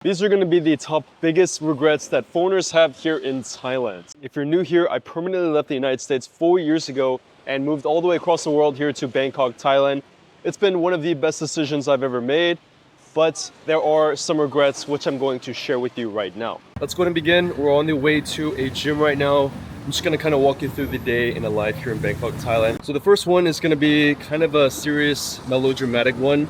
These are going to be the top biggest regrets that foreigners have here in Thailand. If you're new here, I permanently left the United States 4 years ago and moved all the way across the world here to Bangkok, Thailand. It's been one of the best decisions I've ever made, but there are some regrets which I'm going to share with you right now. Let's go ahead and begin. We're on the way to a gym right now. I'm just going to kind of walk you through the day in a life here in Bangkok, Thailand. So the first one is going to be kind of a serious, melodramatic one.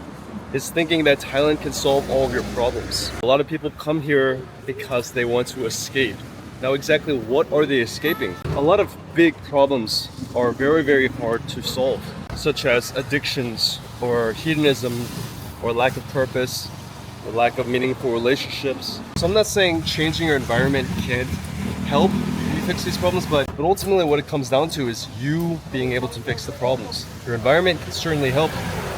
Is thinking that Thailand can solve all of your problems. A lot of people come here because they want to escape. Now exactly what are they escaping? A lot of big problems are very, very hard to solve, such as addictions or hedonism or lack of purpose or lack of meaningful relationships. So I'm not saying changing your environment can't help you fix these problems, but ultimately what it comes down to is you being able to fix the problems. Your environment can certainly help,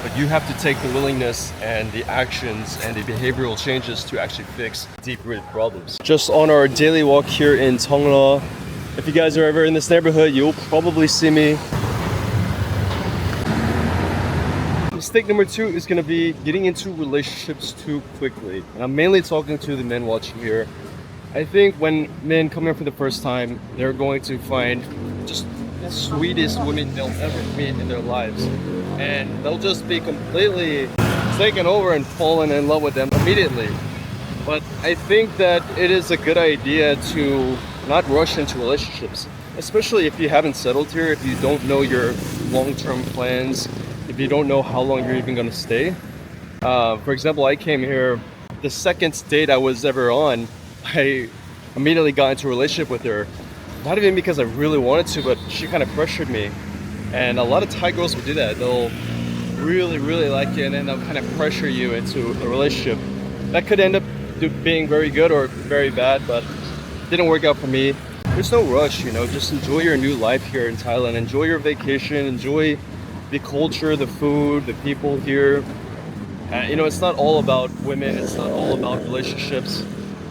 but you have to take the willingness and the actions and the behavioral changes to actually fix deep-rooted problems. Just on our daily walk here in Thongla, if you guys are ever in this neighborhood, you'll probably see me. Mistake number 2 is going to be getting into relationships too quickly. And I'm mainly talking to the men watching here. I think when men come here for the first time, they're going to find just the sweetest women they'll ever meet in their lives. And they'll just be completely taken over and fallen in love with them immediately. But I think that it is a good idea to not rush into relationships, especially if you haven't settled here, if you don't know your long-term plans, if you don't know how long you're even going to stay. For example, I came here, the second date I was ever on, I immediately got into a relationship with her. Not even because I really wanted to, but she kind of pressured me. And a lot of Thai girls will do that. They'll really, really like you and then they'll kind of pressure you into a relationship. That could end up being very good or very bad, but it didn't work out for me. There's no rush, you know, just enjoy your new life here in Thailand. Enjoy your vacation, enjoy the culture, the food, the people here. You know, it's not all about women, it's not all about relationships.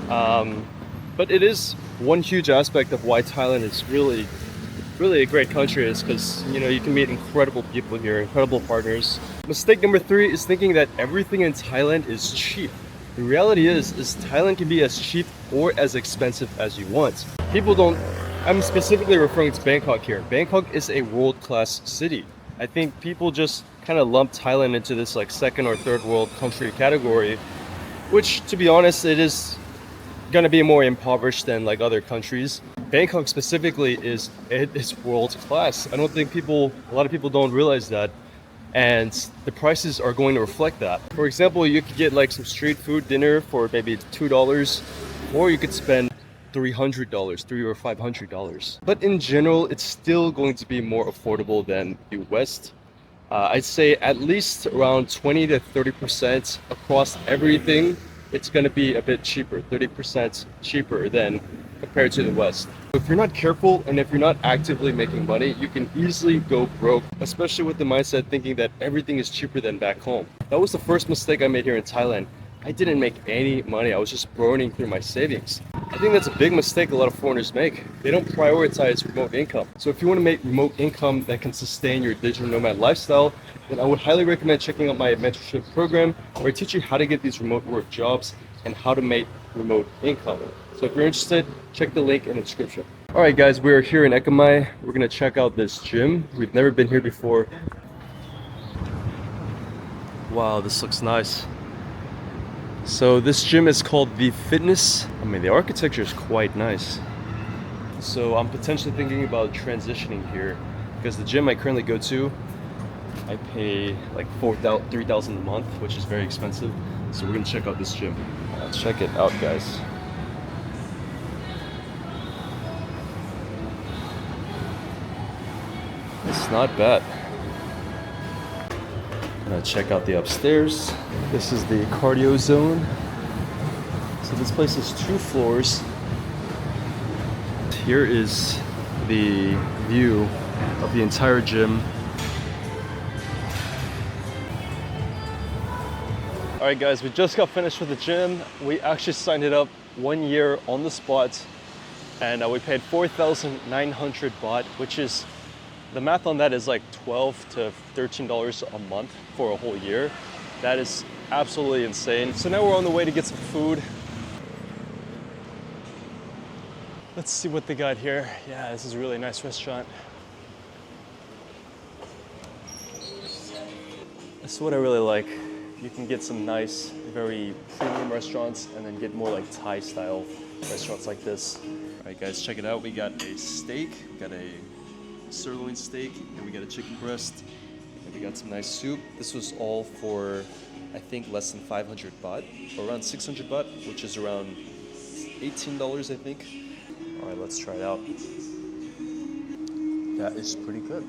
But it is one huge aspect of why Thailand is really a great country, is because, you know, you can meet incredible people here, incredible partners. Mistake number 3 is thinking that everything in Thailand is cheap. The reality is Thailand can be as cheap or as expensive as you want. People don't, I'm specifically referring to Bangkok here. Bangkok is a world-class city. I think people just kind of lump Thailand into this like second or third world country category, which, to be honest, it is gonna be more impoverished than like other countries. Bangkok specifically is world class. I don't think a lot of people don't realize that, and the prices are going to reflect that. For example, you could get like some street food dinner for maybe $2, or you could spend $300, $300 or $500. But in general, it's still going to be more affordable than the West. I'd say at least around 20 to 30% across everything. It's going to be a bit cheaper, 30% cheaper than compared to the West. If you're not careful and if you're not actively making money, you can easily go broke, especially with the mindset thinking that everything is cheaper than back home. That was the first mistake I made here in Thailand. I didn't make any money. I was just burning through my savings. I think that's a big mistake a lot of foreigners make. They don't prioritize remote income. So if you want to make remote income that can sustain your digital nomad lifestyle, then I would highly recommend checking out my mentorship program, where I teach you how to get these remote work jobs and how to make remote income. So if you're interested, check the link in the description. All right, guys, we're here in Ekamai. We're gonna check out this gym. We've never been here before. Wow, this looks nice. So this gym is called The Fitness. I mean, the architecture is quite nice. So I'm potentially thinking about transitioning here, because the gym I currently go to, I pay like $3,000 a month, which is very expensive. So we're gonna check out this gym. Check it out, guys. It's not bad. Gonna check out the upstairs. This is the cardio zone. So this place is 2 floors. Here is the view of the entire gym. All right, guys, we just got finished with the gym. We actually signed it up 1 year on the spot, and we paid 4,900 baht, which is, the math on that is like $12 to $13 a month for a whole year. That is absolutely insane. So now we're on the way to get some food. Let's see what they got here. Yeah, this is a really nice restaurant. This is what I really like. You can get some nice, very premium restaurants and then get more like Thai style restaurants like this. All right guys, check it out. We got a steak, we got a sirloin steak, and we got a chicken breast, and we got some nice soup. This was all for, I think, less than 500 baht, or around 600 baht, which is around $18, I think. All right, let's try it out. That is pretty good.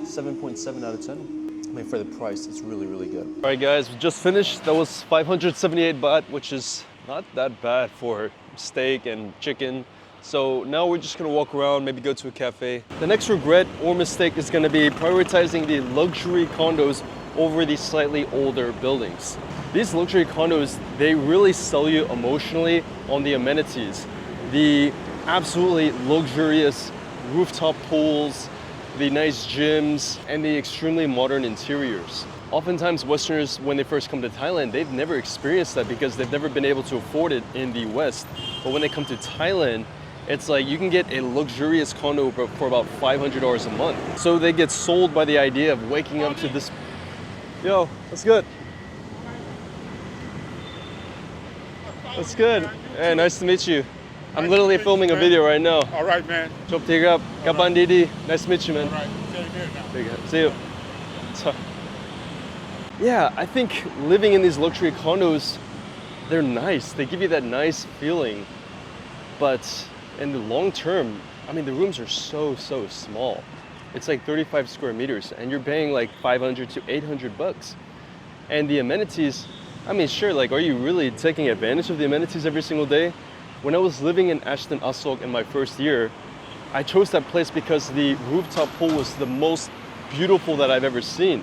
7.7 out of 10. I mean, for the price, it's really, really good. All right, guys, we just finished. That was 578 baht, which is not that bad for steak and chicken. So now we're just gonna walk around, maybe go to a cafe. The next regret or mistake is gonna be prioritizing the luxury condos over the slightly older buildings. These luxury condos, they really sell you emotionally on the amenities. The absolutely luxurious rooftop pools, the nice gyms, and the extremely modern interiors. Oftentimes Westerners, when they first come to Thailand, they've never experienced that because they've never been able to afford it in the West. But when they come to Thailand, it's like you can get a luxurious condo for about $500 a month. So they get sold by the idea of waking up to this. Yo, that's good. That's good. Hey, nice to meet you. I'm literally filming a video right now. All right, man. Chop tigap, kapan Didi. Nice to meet you, man. All right, same here now. There you go. See you. So, yeah, I think living in these luxury condos, they're nice. They give you that nice feeling. But in the long term, I mean, the rooms are so small. It's like 35 square meters and you're paying like 500 to 800 bucks. And the amenities, I mean, sure, like, are you really taking advantage of the amenities every single day? When I was living in Ashton Asok in my first year, I chose that place because the rooftop pool was the most beautiful that I've ever seen.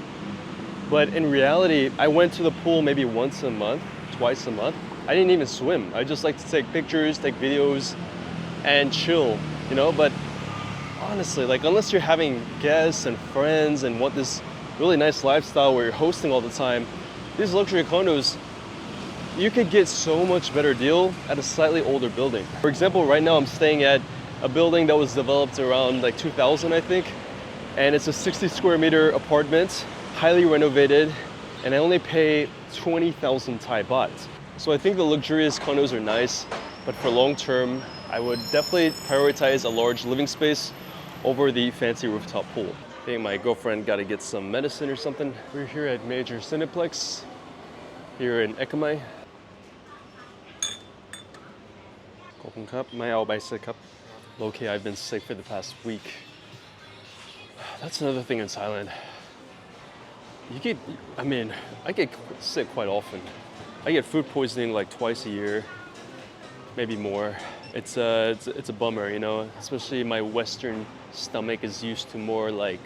But in reality, I went to the pool maybe once a month, twice a month. I didn't even swim. I just like to take pictures, take videos, and chill, you know? But honestly, like, unless you're having guests and friends and want this really nice lifestyle where you're hosting all the time, these luxury condos, you could get so much better deal at a slightly older building. For example, right now I'm staying at a building that was developed around like 2000, I think. And it's a 60 square meter apartment, highly renovated, and I only pay 20,000 Thai baht. So I think the luxurious condos are nice, but for long term, I would definitely prioritize a large living space over the fancy rooftop pool. I think my girlfriend got to get some medicine or something. We're here at Major Cineplex here in Ekamai. Low-key, I've been sick for the past week. That's another thing in Thailand. I get sick quite often. I get food poisoning like twice a year, maybe more. It's a bummer, you know, especially my Western stomach is used to more like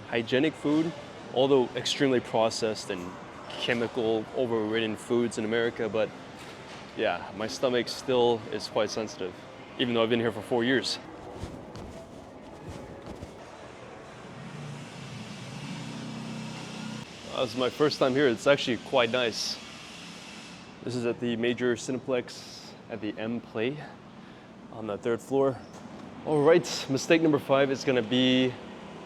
hygienic food, although extremely processed and chemical overridden foods in America. But yeah, my stomach still is quite sensitive, even though I've been here for 4 years. This is my first time here. It's actually quite nice. This is at the Major Cineplex at the M Play on the 3rd floor. All right, mistake number 5 is gonna be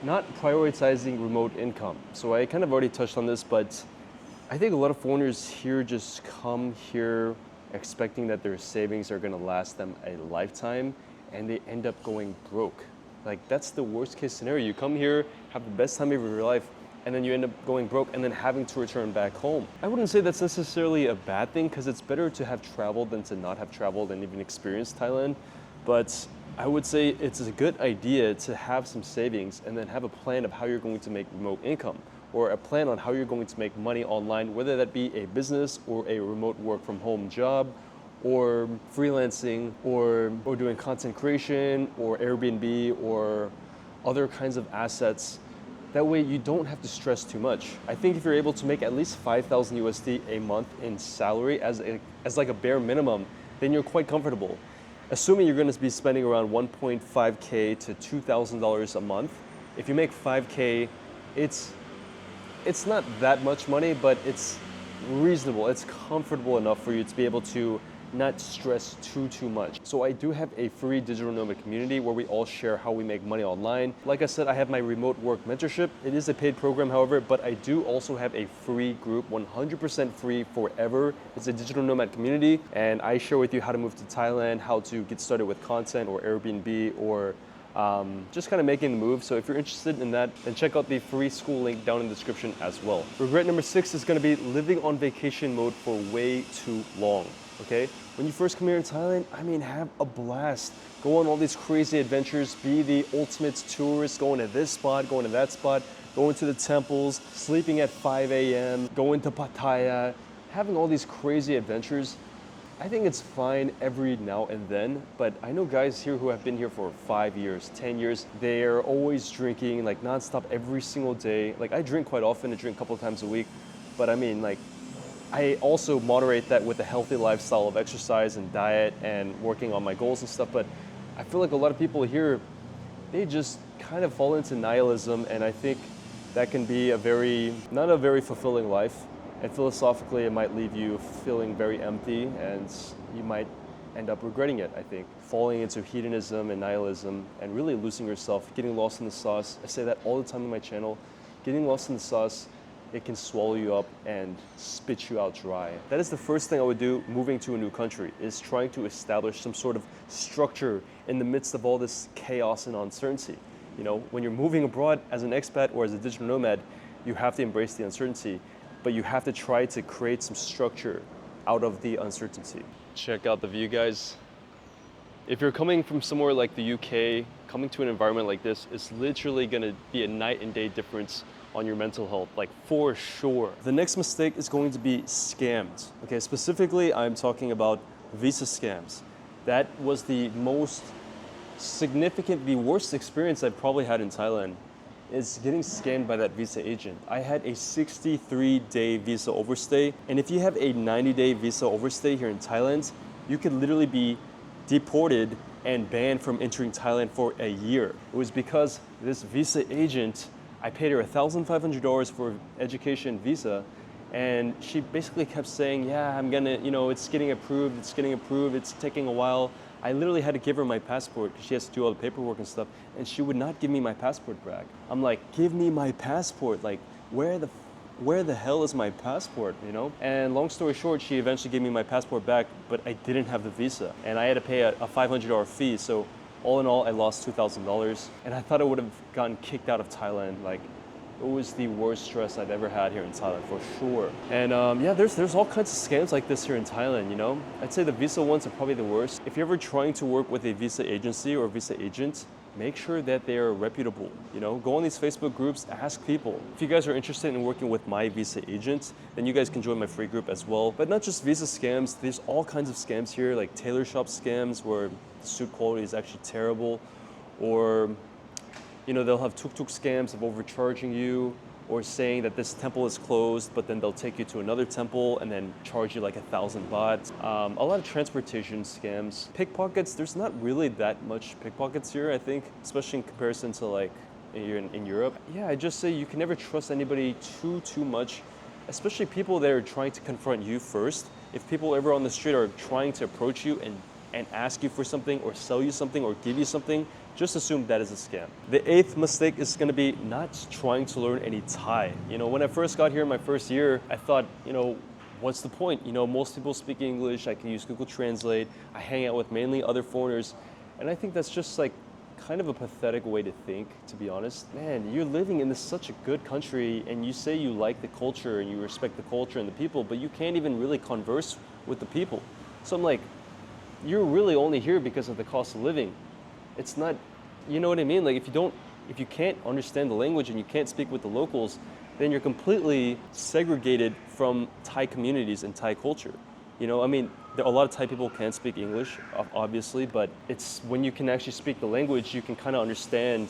not prioritizing remote income. So I kind of already touched on this, but I think a lot of foreigners here just come here expecting that their savings are gonna last them a lifetime, and they end up going broke. Like, that's the worst case scenario. You come here, have the best time of your life, and then you end up going broke and then having to return back home. I wouldn't say that's necessarily a bad thing, because it's better to have traveled than to not have traveled and even experienced Thailand. But I would say it's a good idea to have some savings and then have a plan of how you're going to make remote income, or a plan on how you're going to make money online, whether that be a business or a remote work from home job, or freelancing, or doing content creation, or Airbnb, or other kinds of assets. That way you don't have to stress too much. I think if you're able to make at least 5,000 USD a month in salary as like a bare minimum, then you're quite comfortable. Assuming you're going to be spending around 1.5K to $2,000 a month, if you make 5K, it's not that much money, but it's reasonable. It's comfortable enough for you to be able to not stress too much. So I do have a free digital nomad community where we all share how we make money online. Like I said, I have my remote work mentorship. It is a paid program, however, but I do also have a free group, 100% free forever. It's a digital nomad community, and I share with you how to move to Thailand, how to get started with content or Airbnb, or just kind of making the move. So if you're interested in that, then check out the free school link down in the description as well. Regret number 6 is going to be living on vacation mode for way too long. Okay, when you first come here in Thailand, I mean, have a blast. Go on all these crazy adventures, be the ultimate tourist, going to this spot, going to that spot, going to the temples, sleeping at 5 a.m., going to Pattaya, having all these crazy adventures. I think it's fine every now and then, but I know guys here who have been here for 5 years, 10 years, they're always drinking like nonstop every single day. Like I drink quite often, I drink a couple of times a week, but I mean like, I also moderate that with a healthy lifestyle of exercise and diet and working on my goals and stuff, but I feel like a lot of people here, they just kind of fall into nihilism, and I think that can be not a very fulfilling life. And philosophically, it might leave you feeling very empty, and you might end up regretting it, I think. Falling into hedonism and nihilism and really losing yourself, getting lost in the sauce. I say that all the time on my channel. Getting lost in the sauce, it can swallow you up and spit you out dry. That is the first thing I would do moving to a new country, is trying to establish some sort of structure in the midst of all this chaos and uncertainty. You know, when you're moving abroad as an expat or as a digital nomad, you have to embrace the uncertainty, but you have to try to create some structure out of the uncertainty. Check out the view, guys. If you're coming from somewhere like the UK, coming to an environment like this is literally gonna be a night and day difference on your mental health, like for sure. The next mistake is going to be scams. Okay, specifically, I'm talking about visa scams. That was the most significant, the worst experience I've probably had in Thailand, is getting scammed by that visa agent. I had a 63-day visa overstay, and if you have a 90-day visa overstay here in Thailand, you could literally be deported and banned from entering Thailand for a year. It was because this visa agent, I paid her $1,500 for education visa, and she basically kept saying, yeah, I'm gonna, it's getting approved, it's taking a while. I literally had to give her my passport because she has to do all the paperwork and stuff, and she would not give me my passport back. I'm like, give me my passport, like where the hell is my passport, And long story short, she eventually gave me my passport back, but I didn't have the visa, and I had to pay a $500 fee. So all in all, I lost $2,000, and I thought I would have gotten kicked out of Thailand. Like, it was the worst stress I've ever had here in Thailand, for sure. And yeah, there's all kinds of scams like this here in Thailand, I'd say the visa ones are probably the worst. If you're ever trying to work with a visa agency or visa agent, make sure that they are reputable, Go on these Facebook groups, ask people. If you guys are interested in working with my visa agent, then you guys can join my free group as well. But not just visa scams, there's all kinds of scams here, like tailor shop scams where the suit quality is actually terrible, or they'll have tuk-tuk scams of overcharging you, or saying that this temple is closed, but then they'll take you to another temple and then charge you like 1,000 baht. A lot of transportation scams. Pickpockets, there's not really that much pickpockets here, I think, especially in comparison to like in Europe. Yeah, I just say you can never trust anybody too much, especially people that are trying to confront you first. If people ever on the street are trying to approach you and ask you for something or sell you something or give you something, just assume that is a scam. The 8th mistake is gonna be not trying to learn any Thai. When I first got here in my first year, I thought, what's the point? Most people speak English, I can use Google Translate, I hang out with mainly other foreigners, and I think that's just like kind of a pathetic way to think, to be honest. Man, you're living in such a good country, and you say you like the culture and you respect the culture and the people, but you can't even really converse with the people. So I'm like, you're really only here because of the cost of living. It's not, you know what I mean? Like if you can't understand the language and you can't speak with the locals, then you're completely segregated from Thai communities and Thai culture. I mean, a lot of Thai people can't speak English, obviously, but it's when you can actually speak the language, you can kind of understand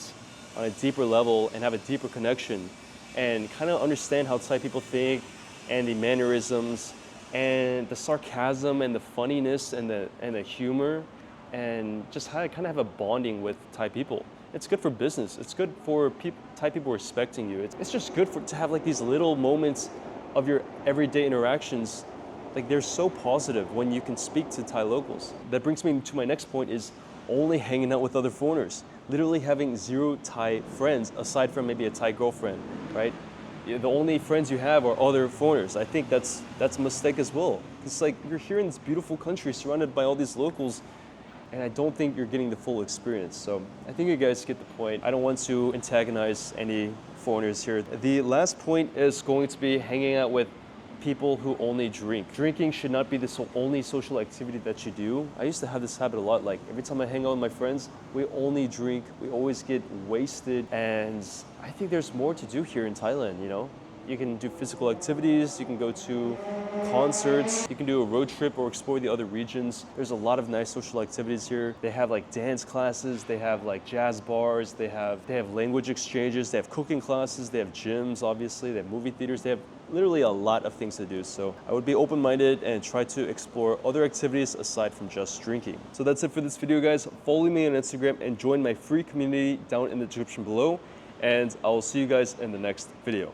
on a deeper level and have a deeper connection and kind of understand how Thai people think and the mannerisms and the sarcasm and the funniness and the humor, and just kind of have a bonding with Thai people. It's good for business. It's good for Thai people respecting you. It's just good to have like these little moments of your everyday interactions Like they're so positive when you can speak to Thai locals. That brings me to my next point is only hanging out with other foreigners. Literally having zero Thai friends aside from maybe a Thai girlfriend, right? The only friends you have are other foreigners. I think that's a mistake as well. It's like you're here in this beautiful country surrounded by all these locals, and I don't think you're getting the full experience. So I think you guys get the point. I don't want to antagonize any foreigners here. The last point is going to be hanging out with people who only drink. Drinking should not be the only social activity that you do. I used to have this habit a lot. Like every time I hang out with my friends, we only drink. We always get wasted. And I think there's more to do here in Thailand, you know? You can do physical activities, you can go to concerts, you can do a road trip or explore the other regions. There's a lot of nice social activities here. They have like dance classes, they have like jazz bars, they have language exchanges, they have cooking classes, they have gyms, obviously, they have movie theaters, they have literally a lot of things to do. So I would be open-minded and try to explore other activities aside from just drinking. So that's it for this video, guys. Follow me on Instagram and join my free community down in the description below. And I will see you guys in the next video.